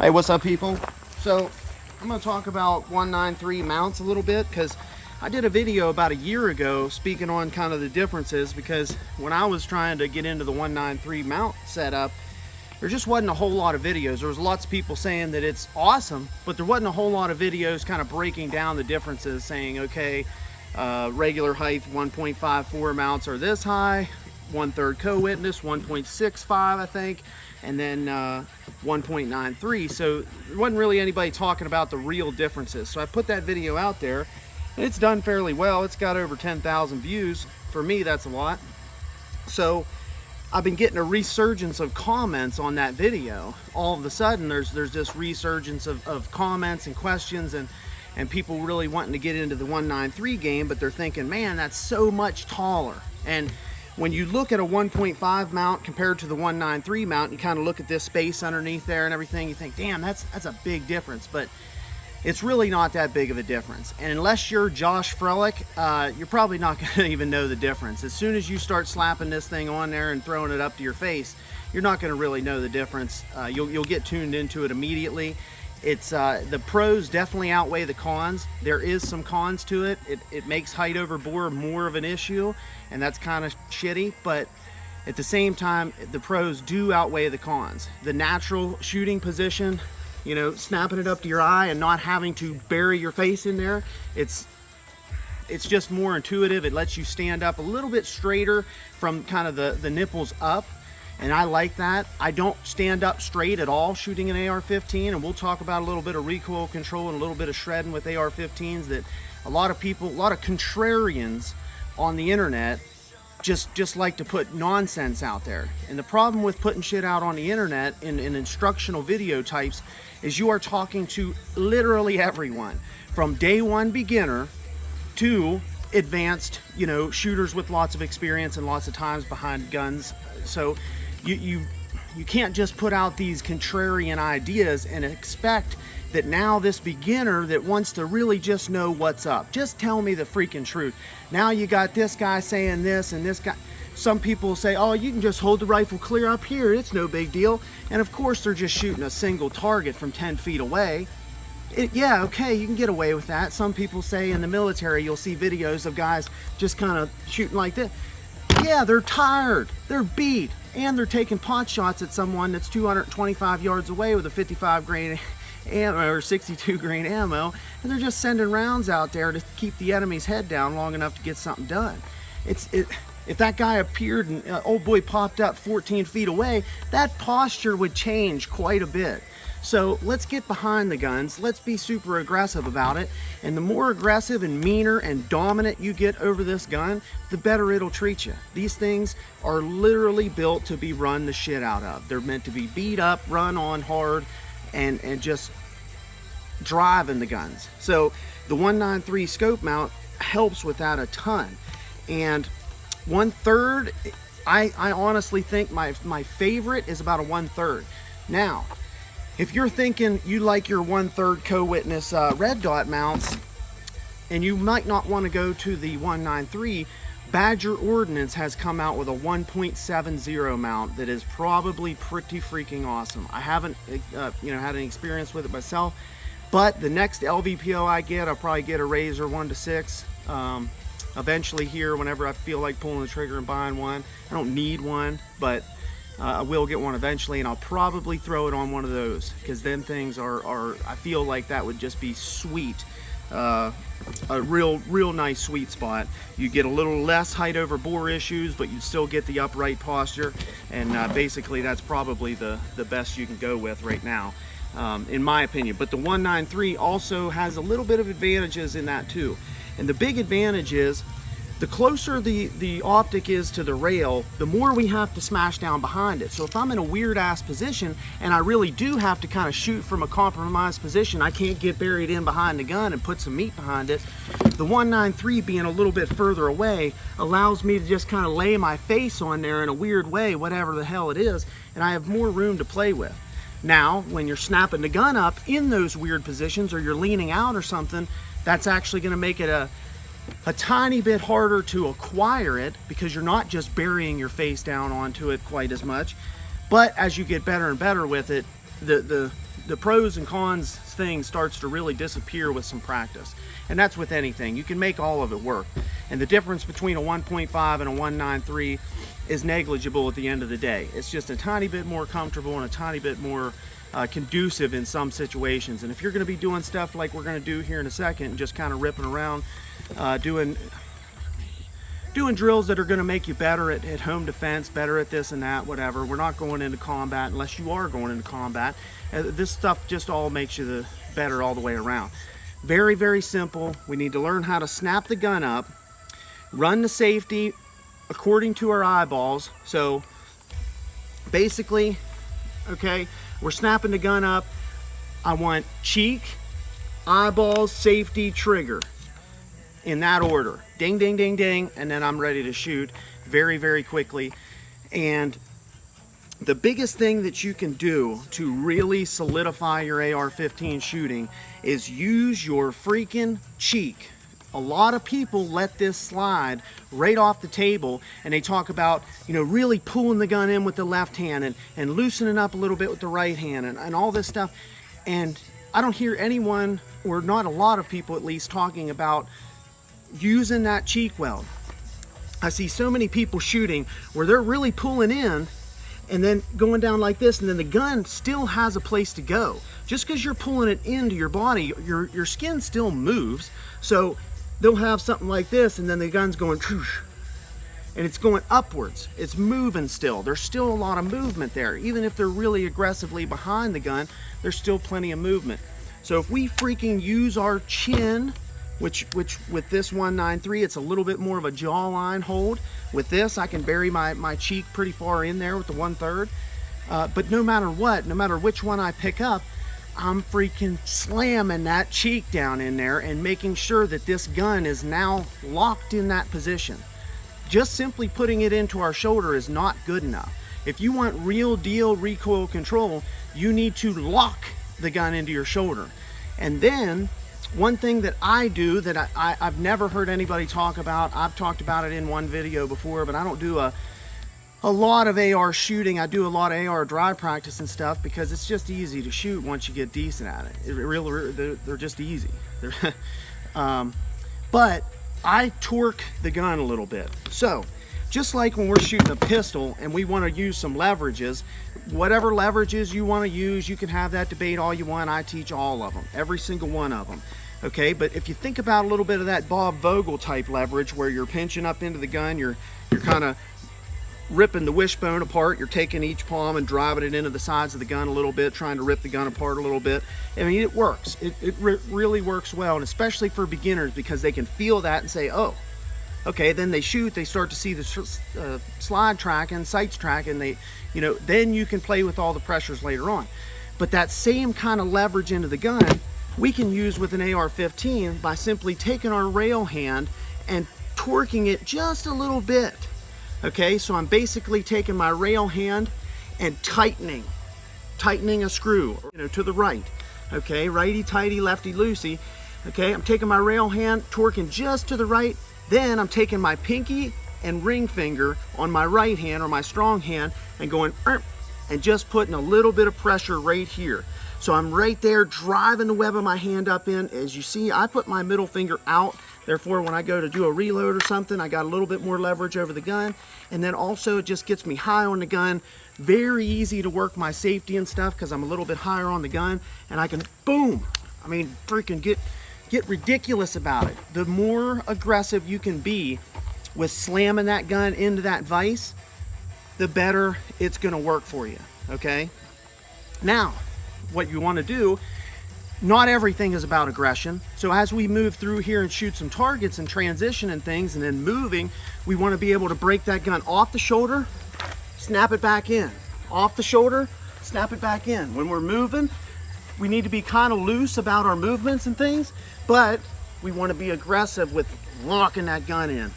Hey, what's up, people? So I'm going to talk about 193 mounts a little bit, because I did a video about a year ago speaking on kind of the differences, because when I was trying to get into the 193 mount setup, there just wasn't a whole lot of videos. There was lots of people saying that it's awesome, but there wasn't a whole lot of videos kind of breaking down the differences, saying, okay, regular height 1.54 mounts are this high, 1/3 co-witness 1.65 I think, and then 1.93. so there wasn't really anybody talking about the real differences. So I put that video out there, and it's done fairly well. It's got over 10,000 views. For me, that's a lot. So I've been getting a resurgence of comments on that video. All of a sudden there's this resurgence of comments and questions, and people really wanting to get into the 193 game, but they're thinking, man, that's so much taller. And when you look at a 1.5 mount compared to the 193 mount, you kind of look at this space underneath there and everything, you think, damn, that's a big difference. But it's really not that big of a difference. And unless you're Josh Frelick, you're probably not going to even know the difference. As soon as you start slapping this thing on there and throwing it up to your face, you're not going to really know the difference. You'll get tuned into it immediately. It's the pros definitely outweigh the cons. There is some cons to it. It makes height over bore more of an issue, and that's kind of shitty, but at the same time, the pros do outweigh the cons. The natural shooting position, you know, snapping it up to your eye and not having to bury your face in there, it's just more intuitive. It lets you stand up a little bit straighter from kind of the nipples up, and I like that. I don't stand up straight at all shooting an AR-15, and we'll talk about a little bit of recoil control and a little bit of shredding with AR-15s that a lot of people, a lot of contrarians on the internet just like to put nonsense out there. And the problem with putting shit out on the internet in instructional video types is you are talking to literally everyone, from day one beginner to advanced, you know, shooters with lots of experience and lots of times behind guns. So you can't just put out these contrarian ideas and expect that now this beginner that wants to really just know what's up, just tell me the freaking truth. Now you got this guy saying this and this guy. Some people say, oh, you can just hold the rifle clear up here, it's no big deal. And of course they're just shooting a single target from 10 feet away. Yeah, okay, you can get away with that. Some people say in the military, you'll see videos of guys just kind of shooting like this. Yeah, they're tired, they're beat, and they're taking pot shots at someone that's 225 yards away with a 55 grain ammo or 62 grain ammo, and they're just sending rounds out there to keep the enemy's head down long enough to get something done. If that guy appeared and old boy popped up 14 feet away, that posture would change quite a bit. So let's get behind the guns, let's be super aggressive about it, and the more aggressive and meaner and dominant you get over this gun, the better it'll treat you. These things are literally built to be run the shit out of. They're meant to be beat up, run on hard, and just driving the guns. So the 193 scope mount helps with that a ton. And 1/3, I honestly think my favorite is about a 1/3. Now, if you're thinking you like your 1/3 co-witness red dot mounts, and you might not want to go to the 193, Badger Ordnance has come out with a 1.70 mount that is probably pretty freaking awesome. I haven't had any experience with it myself, but the next LVPO I get, I'll probably get a Razor 1-6 eventually here whenever I feel like pulling the trigger and buying one. I don't need one, but I will get one eventually, and I'll probably throw it on one of those, because them things are I feel like that would just be sweet. A real nice sweet spot. You get a little less height over bore issues, but you still get the upright posture, and basically that's probably the best you can go with right now, in my opinion. But the 193 also has a little bit of advantages in that too, and the big advantage is the closer the optic is to the rail, the more we have to smash down behind it. So if I'm in a weird ass position and I really do have to kind of shoot from a compromised position, I can't get buried in behind the gun and put some meat behind it, the 193 being a little bit further away allows me to just kind of lay my face on there in a weird way, whatever the hell it is, and I have more room to play with. Now, when you're snapping the gun up in those weird positions, or you're leaning out or something, that's actually going to make it a tiny bit harder to acquire it, because you're not just burying your face down onto it quite as much. But as you get better and better with it, the pros and cons thing starts to really disappear with some practice. And that's with anything. You can make all of it work. And the difference between a 1.5 and a 193 is negligible at the end of the day. It's just a tiny bit more comfortable and a tiny bit more conducive in some situations. And if you're going to be doing stuff like we're going to do here in a second, just kind of ripping around, doing drills that are going to make you better at home defense, better at this and that, whatever. We're not going into combat unless you are going into combat. This stuff just all makes you the better all the way around. Very, very simple. We need to learn how to snap the gun up, run the safety according to our eyeballs. So basically, okay, we're snapping the gun up. I want cheek, eyeballs, safety, trigger, in that order. Ding, ding, ding, ding, and then I'm ready to shoot very, very quickly. And the biggest thing that you can do to really solidify your AR-15 shooting is use your freaking cheek. A lot of people let this slide right off the table, and they talk about, you know, really pulling the gun in with the left hand and loosening up a little bit with the right hand and all this stuff. And I don't hear anyone, or not a lot of people at least, talking about using that cheek weld. I see so many people shooting where they're really pulling in and then going down like this, and then the gun still has a place to go. Just because you're pulling it into your body, your skin still moves. So they'll have something like this, and then the gun's going whoosh, and it's going upwards. It's moving still. There's still a lot of movement there. Even if they're really aggressively behind the gun, there's still plenty of movement. So if we freaking use our chin, which with this 193, it's a little bit more of a jawline hold. With this, I can bury my cheek pretty far in there with the 1/3. But no matter what, no matter which one I pick up, I'm freaking slamming that cheek down in there and making sure that this gun is now locked in that position. Just simply putting it into our shoulder is not good enough. If you want real deal recoil control, you need to lock the gun into your shoulder. And then one thing that I do that I've never heard anybody talk about, I've talked about it in one video before, but I don't do a lot of AR shooting. I do a lot of AR dry practice and stuff because it's just easy to shoot once you get decent at it. They're just easy. But I torque the gun a little bit. So just like when we're shooting a pistol and we want to use some leverages, whatever leverages you want to use, you can have that debate all you want. I teach all of them, every single one of them. Okay, but if you think about a little bit of that Bob Vogel type leverage where you're pinching up into the gun, you're kind of ripping the wishbone apart, you're taking each palm and driving it into the sides of the gun a little bit, trying to rip the gun apart a little bit. I mean, it works. It really works well, and especially for beginners, because they can feel that and say, oh, okay, then they shoot, they start to see the slide tracking, sights tracking, they, you know, then you can play with all the pressures later on. But that same kind of leverage into the gun, we can use with an AR-15 by simply taking our rail hand and torquing it just a little bit. Okay, so I'm basically taking my rail hand and tightening a screw, you know, to the right. Okay, righty tighty, lefty loosey. Okay, I'm taking my rail hand, torquing just to the right. Then I'm taking my pinky and ring finger on my right hand or my strong hand and going and just putting a little bit of pressure right here. So I'm right there driving the web of my hand up in. As you see, I put my middle finger out. Therefore, when I go to do a reload or something, I got a little bit more leverage over the gun. And then also it just gets me high on the gun. Very easy to work my safety and stuff because I'm a little bit higher on the gun. And I can, boom, I mean, freaking get ridiculous about it. The more aggressive you can be with slamming that gun into that vise, the better it's gonna work for you, okay? Now, what you wanna do, not everything is about aggression. So as we move through here and shoot some targets and transition and things and then moving, we wanna be able to break that gun off the shoulder, snap it back in. Off the shoulder, snap it back in. When we're moving, we need to be kind of loose about our movements and things, but we want to be aggressive with locking that gun in.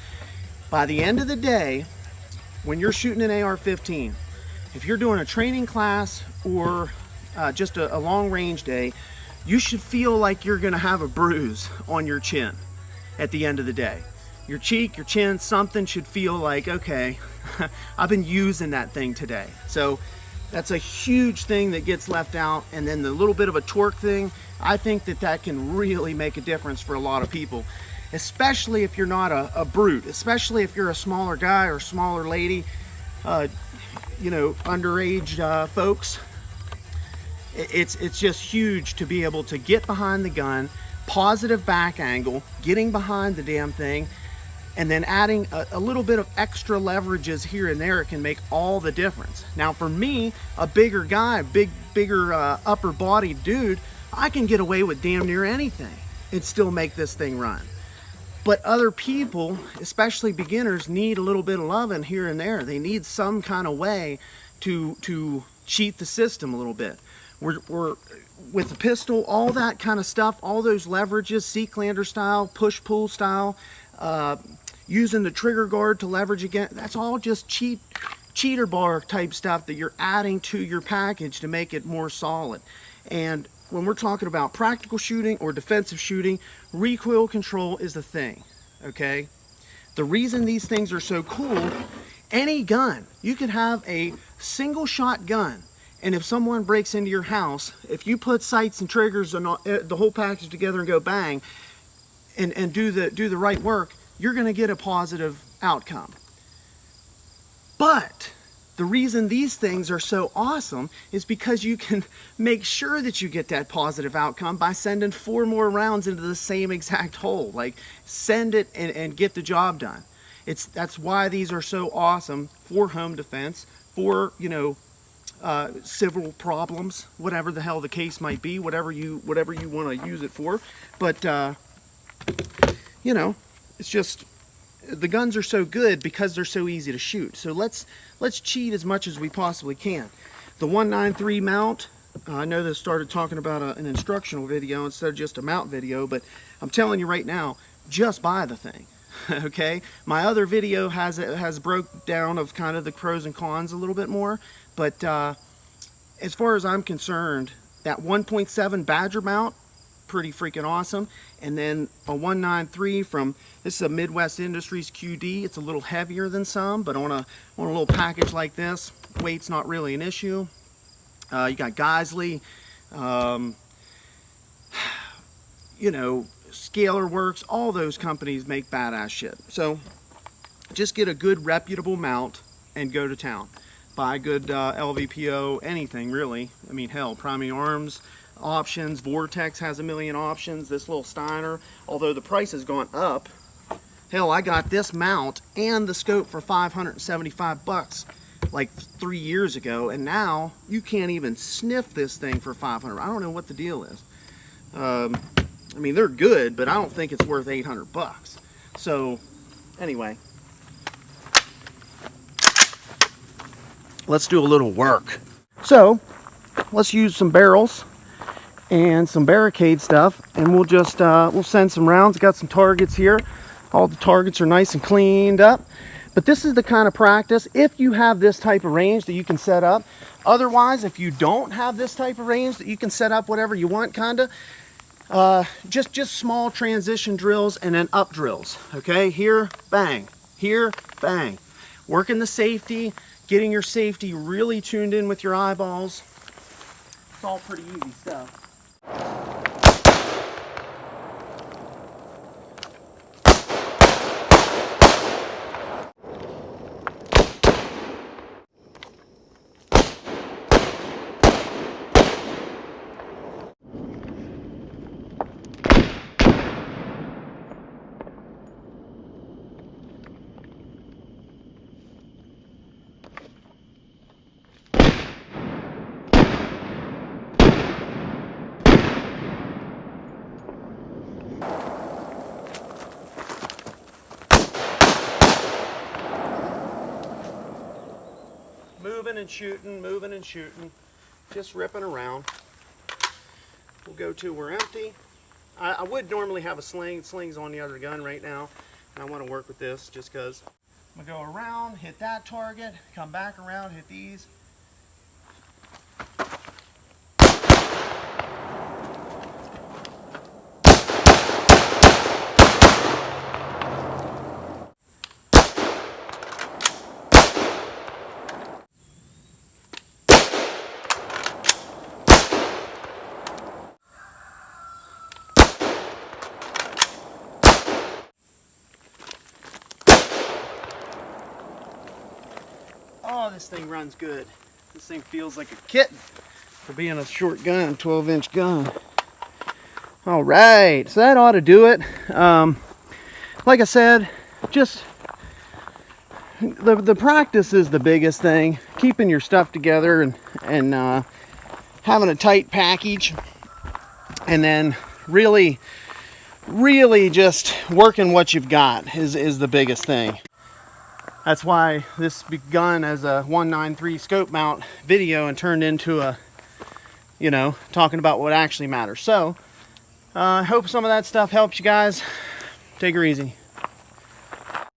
By the end of the day, when you're shooting an AR-15, if you're doing a training class or just a long range day, you should feel like you're going to have a bruise on your chin at the end of the day. Your cheek, your chin, something should feel like, okay, I've been using that thing today. So That's a huge thing that gets left out. And then the little bit of a torque thing, I think that that can really make a difference for a lot of people, especially if you're not a brute, especially if you're a smaller guy or smaller lady, you know, underage folks. It's just huge to be able to get behind the gun, positive back angle, getting behind the damn thing, and then adding a little bit of extra leverages here and there can make all the difference. Now for me, a bigger guy, bigger upper body dude, I can get away with damn near anything and still make this thing run. But other people, especially beginners, need a little bit of loving here and there. They need some kind of way to cheat the system a little bit. We're with the pistol, all that kind of stuff, all those leverages, Seeklander style, push-pull style, using the trigger guard to leverage again, that's all just cheater bar type stuff that you're adding to your package to make it more solid. And when we're talking about practical shooting or defensive shooting, recoil control is the thing, okay? The reason these things are so cool, any gun, you could have a single shot gun, and if someone breaks into your house, if you put sights and triggers and the whole package together and go bang, and do the right work, you're gonna get a positive outcome. But the reason these things are so awesome is because you can make sure that you get that positive outcome by sending 4 more rounds into the same exact hole. Like, send it and get the job done. That's why these are so awesome for home defense, for, you know, civil problems, whatever the hell the case might be, whatever you want to use it for. But you know, it's just, the guns are so good because they're so easy to shoot. So let's cheat as much as we possibly can. The 193 mount, I know this started talking about an instructional video instead of just a mount video, but I'm telling you right now, just buy the thing. Okay, my other video has broke down of kind of the pros and cons a little bit more, but as far as I'm concerned, that 1.7 Badger mount, pretty freaking awesome. And then a 193 from, this is a Midwest Industries QD. It's a little heavier than some, but on a little package like this, weight's not really an issue. You got Geisley, you know, Scalar Works, all those companies make badass shit. So just get a good reputable mount and go to town. Buy a good LVPO, anything really. I mean, hell, Priming Arms options, Vortex has a million options. This little Steiner, although the price has gone up, hell, I got this mount and the scope for 575 bucks like 3 years ago, and now you can't even sniff this thing for 500. I don't know what the deal is. I mean, they're good, but I don't think it's worth 800 bucks. So anyway, let's do a little work. So let's use some barrels and some barricade stuff, and we'll just we'll send some rounds. Got some targets here. All the targets are nice and cleaned up. But this is the kind of practice, if you have this type of range, that you can set up. Otherwise, if you don't have this type of range, that you can set up whatever you want, kinda. Just small transition drills and then up drills. Okay, here, bang, here, bang. Working the safety, getting your safety really tuned in with your eyeballs. It's all pretty easy stuff. Moving and shooting, just ripping around. We'll go to, we're empty. I would normally have a sling. Sling's on the other gun right now. I want to work with this just because. I'm going to go around, hit that target, come back around, hit these. this thing runs good. This thing feels like a kitten for being a short gun, 12-inch gun. All right, so that ought to do it. Like I said, just the practice is the biggest thing. Keeping your stuff together and having a tight package, and then really just working what you've got is the biggest thing. That's why this begun as a 193 scope mount video and turned into a, you know, talking about what actually matters. So I hope some of that stuff helps you guys. Take her easy.